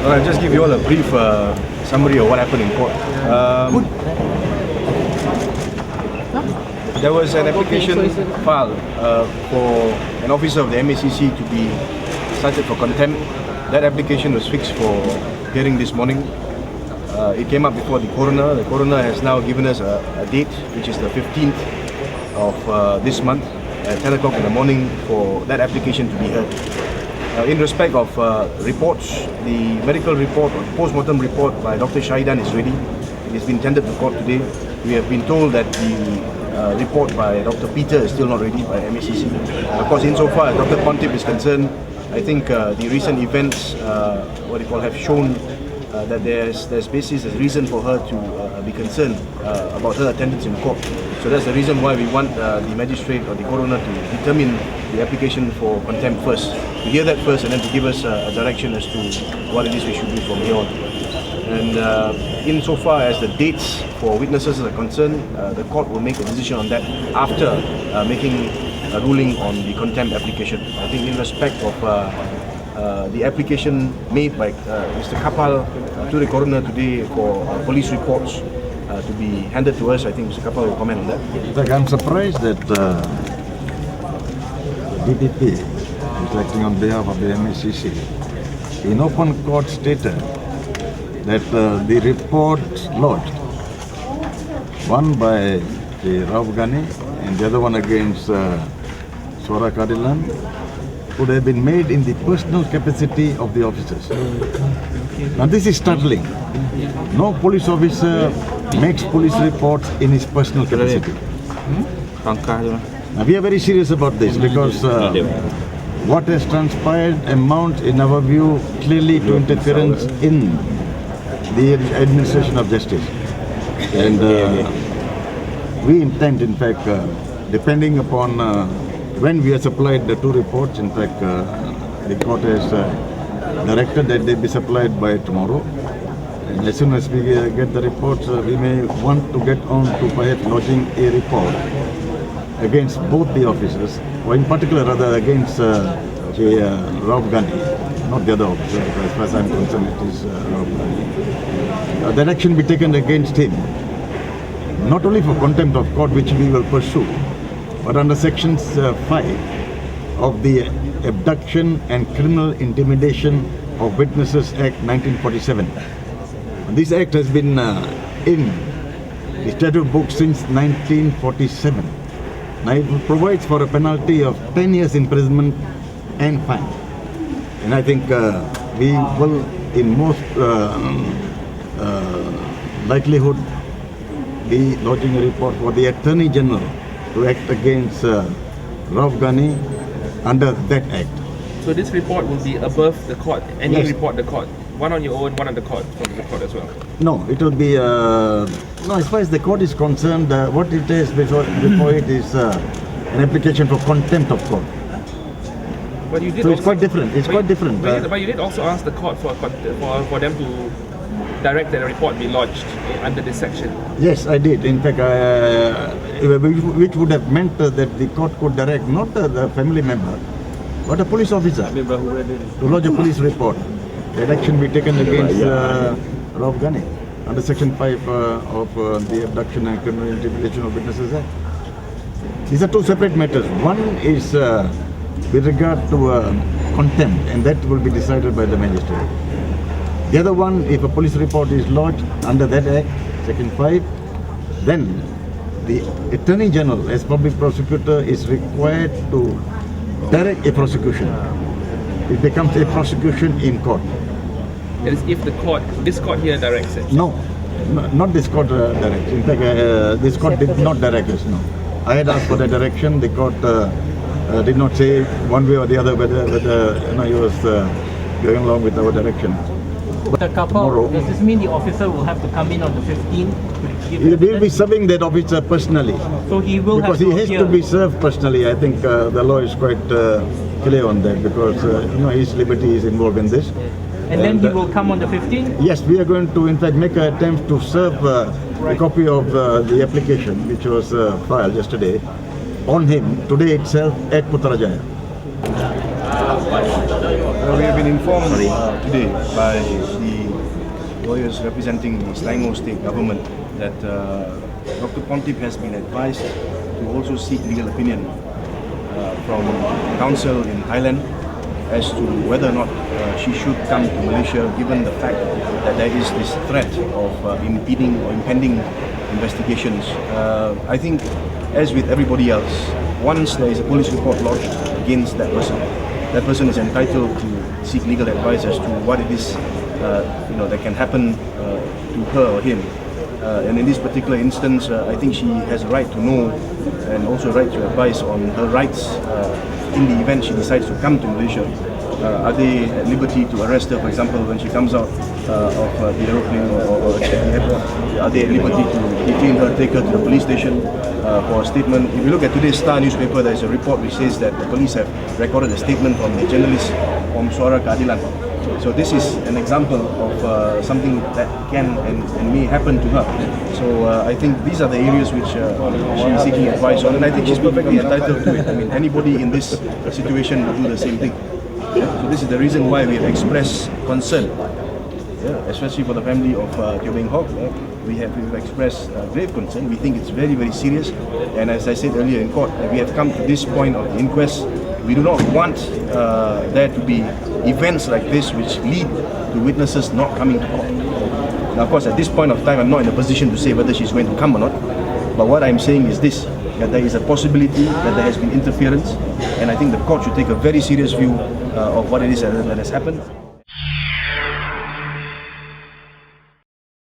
Well, I'll just give you all a brief summary of what happened in court. There was an application filed for an officer of the MACC to be cited for contempt. That application was fixed for hearing this morning. It came up before the coroner. The coroner has now given us a date, which is the 15th of this month at 10 o'clock in the morning for that application to be heard. In respect of reports, the medical report or post-mortem report by Dr. Shahidan is ready. It has been tendered to court today. We have been told that the report by Dr. Peter is still not ready by MACC. Of course, insofar as Dr. Pornthip is concerned, I think the recent events, have shown that there's basis, there's reason for her to be concerned about her attendance in court. So that's the reason why we want the magistrate or the coroner to determine the application for contempt first, to hear that first and then to give us a direction as to what it is we should do from here on. And insofar as the dates for witnesses are concerned, the court will make a decision on that after making a ruling on the contempt application. I think in respect of the application made by Mr. Kapal to the coroner today for police reports to be handed to us, I think Mr. Kapal will comment on that. Like, I'm surprised that the DPP, acting on behalf of the MACC, in open court stated that the report lodged, one by the Rauf Ghani and the other one against Swara Kadilan, would have been made in the personal capacity of the officers. Now this is startling. No police officer makes police reports in his personal capacity. Now we are very serious about this because what has transpired amounts, in our view, clearly to interference in the administration of justice. And we intend, in fact, depending upon when we are supplied the two reports, in fact, the court has directed that they be supplied by tomorrow. And as soon as we get the reports, we may want to get on to perhaps lodging a report against both the officers, or in particular rather against Rauf Ghani, not the other officer, as far as I'm concerned it is Rauf Ghani. That action be taken against him, not only for contempt of court, which we will pursue, but under Section 5 of the Abduction and Criminal Intimidation of Witnesses Act 1947. This act has been in the statute book since 1947. Now it provides for a penalty of 10 years imprisonment and fine. And I think we will, in most likelihood, be lodging a report for the Attorney General to act against Rauf Ghani under that act. So this report will be above the court, any Yes. report the court? One on your own, one on the court, from the court as well? No, it will be, no, as far as the court is concerned, what it is before it is an application for contempt of court. But you did So also, it's quite different, it's quite different. But you did also ask the court for them to direct that a report be lodged under this section. Yes, I did. In fact, which would have meant that the court could direct not the family member, but a police officer to lodge a police report. That action be taken against Rauf Ghani under Section 5 of the Abduction and Criminal Intimidation of Witnesses Act. These are two separate matters. One is with regard to contempt, and that will be decided by the magistrate. The other one, if a police report is lodged under that act, Section 5, then the Attorney General, as public prosecutor, is required to direct a prosecution. It becomes a prosecution in court. That is, if this court here directs it. No, not this court directs. In fact, this court did not direct us, no. I had asked for the direction. The court did not say one way or the other whether he was going along with our direction. But tomorrow, does this mean the officer will have to come in on the 15th? He will be serving that officer personally. So he will because have to he has to be served personally. I think the law is quite clear on that because his liberty is involved in this. And then he will come on the 15th? Yes, we are going to in fact make an attempt to serve a copy of the application which was filed yesterday on him today itself at Putrajaya. We have been informed today by the lawyers representing the Selangor state government that Dr. Pornthip has been advised to also seek legal opinion from counsel in Thailand as to whether or not she should come to Malaysia, given the fact that there is this threat of impeding or impending investigations. I think, as with everybody else, once there is a police report lodged against that person is entitled to seek legal advice as to what it is that can happen to her or him. And in this particular instance, I think she has a right to know and also a right to advise on her rights in the event she decides to come to Malaysia. Are they at liberty to arrest her, for example, when she comes out of the aeroplane or at the airport? Are they at liberty to detain her, take her to the police station for a statement? If you look at today's Star newspaper, there is a report which says that the police have recorded a statement from the journalist from Suara Keadilan. So this is an example of something that can and may happen to her. So I think these are the areas which she is seeking advice on, and I think she's perfectly entitled to it. I mean, anybody in this situation would do the same thing. So this is the reason why we have expressed concern, especially for the family of Teoh Inquest. We've expressed grave concern. We think it's very, very serious. And as I said earlier in court, we have come to this point of the inquest. We do not want there to be events like this which lead to witnesses not coming to court. Now, of course, at this point of time, I'm not in a position to say whether she's going to come or not. But what I'm saying is this, that there is a possibility that there has been interference, and I think the court should take a very serious view of what it is that has happened.